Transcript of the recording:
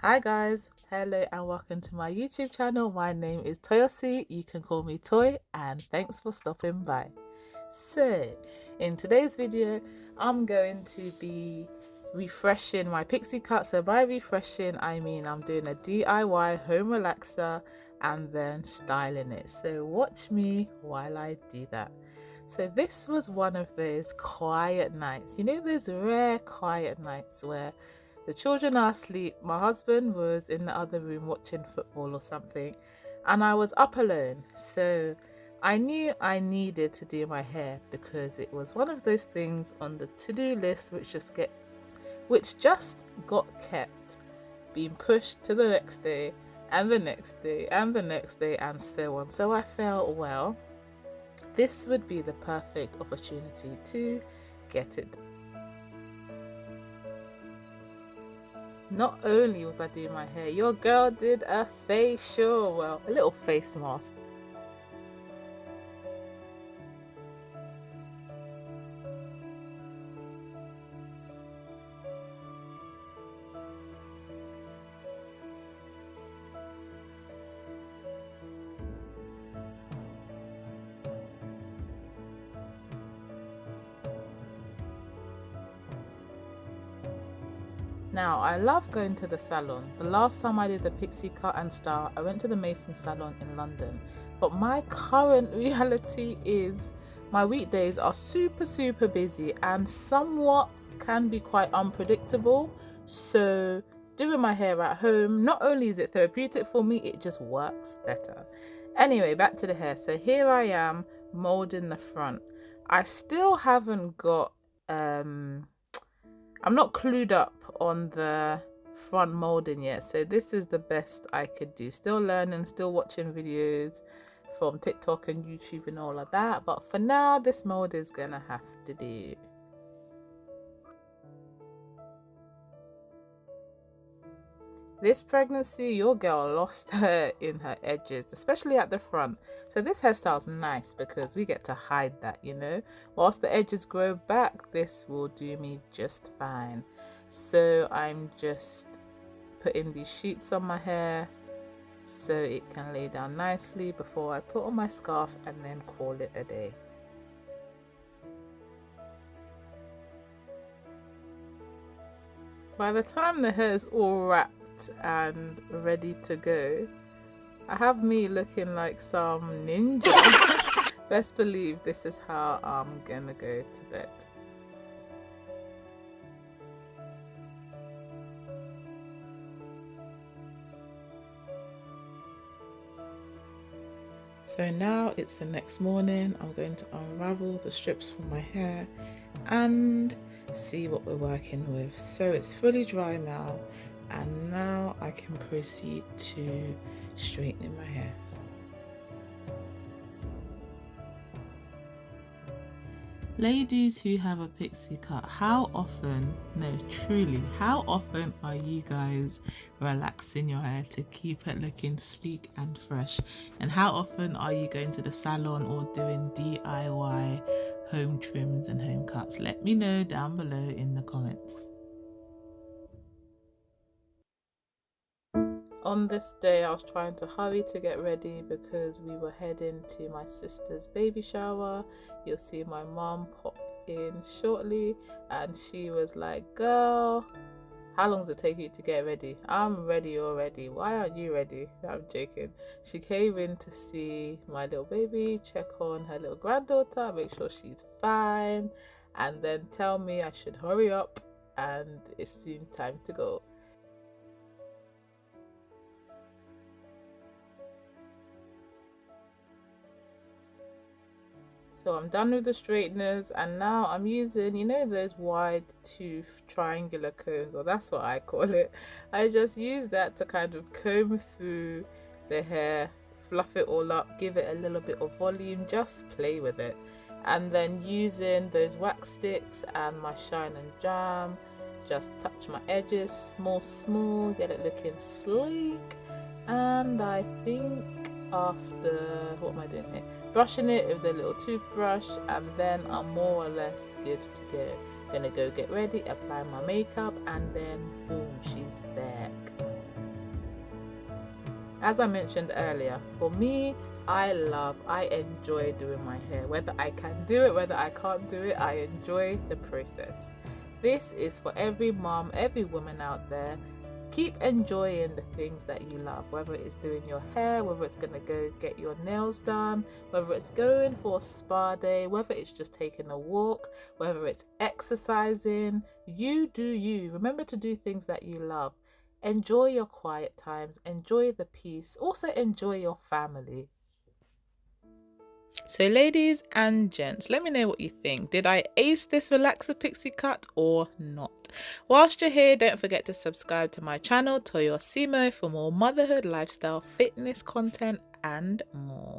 Hi guys, hello and welcome to my YouTube channel. My name is Toyosimo, you can call me Toy, and thanks for stopping by. So, in today's video, I'm going to be refreshing my pixie cut. So by refreshing, I mean I'm doing a DIY home relaxer and then styling it. So watch me while I do that. So this was one of those quiet nights, you know, those rare quiet nights where the children are asleep, my husband was in the other room watching football or something, and I was up alone. So I knew I needed to do my hair because it was one of those things on the to-do list which just got kept being pushed to the next day and the next day and the next day and so on. So I felt, well, this would be the perfect opportunity to get it done. Not only was I doing my hair, your girl did a facial, well, a little face mask. Now, I love going to the salon. The last time I did the pixie cut and style, I went to the Mason salon in London. But my current reality is my weekdays are super busy and somewhat can be quite unpredictable. So doing my hair at home, not only is it therapeutic for me, it just works better. Anyway, back to the hair. So here I am molding the front. I still haven't got I'm not clued up on the front molding yet, so this is the best I could do. Still learning, still watching videos from TikTok and YouTube and all of that, but for now this mold is gonna have to do. This pregnancy, your girl lost her in her edges, especially at the front. So this hairstyle's nice because we get to hide that, you know. Whilst the edges grow back, this will do me just fine. So I'm just putting these sheets on my hair so it can lay down nicely before I put on my scarf and then call it a day. By the time the hair is all wrapped and ready to go, I have me looking like some ninja. Best believe this is how I'm gonna go to bed. So now it's the next morning. I'm going to unravel the strips from my hair and see what we're working with. So it's fully dry now, and now I can proceed to straightening my hair. Ladies who have a pixie cut, how often, no truly, how often are you guys relaxing your hair to keep it looking sleek and fresh? And how often are you going to the salon or doing DIY home trims and home cuts? Let me know down below in the comments. On this day, I was trying to hurry to get ready because we were heading to my sister's baby shower. You'll see my mom pop in shortly, and she was like, girl, how long does it take you to get ready? I'm ready already. Why aren't you ready? I'm joking. She came in to see my little baby, check on her little granddaughter, make sure she's fine, and then tell me I should hurry up and it's soon time to go. So I'm done with the straighteners, and now I'm using, you know, those wide tooth triangular combs, or that's what I call it. I just use that to kind of comb through the hair, fluff it all up, give it a little bit of volume, just play with it. And then using those wax sticks and my shine and jam, just touch my edges small, get it looking sleek. And I think after, what am I doing here? Brushing it with a little toothbrush, and then I'm more or less good to go. Gonna go get ready, apply my makeup, and then boom, she's back. as I mentioned earlier, for me, I enjoy doing my hair. Whether I can do it, whether I can't do it, I enjoy the process. This is for every mom, every woman out there. Keep enjoying the things that you love, whether it's doing your hair, whether it's going to go get your nails done, whether it's going for a spa day, whether it's just taking a walk, whether it's exercising. You do you. Remember to do things that you love. Enjoy your quiet times, enjoy the peace, also enjoy your family. So ladies and gents, let me know what you think. Did I ace this relaxer pixie cut or not? Whilst you're here, don't forget to subscribe to my channel Toyosimo for more motherhood, lifestyle, fitness content and more.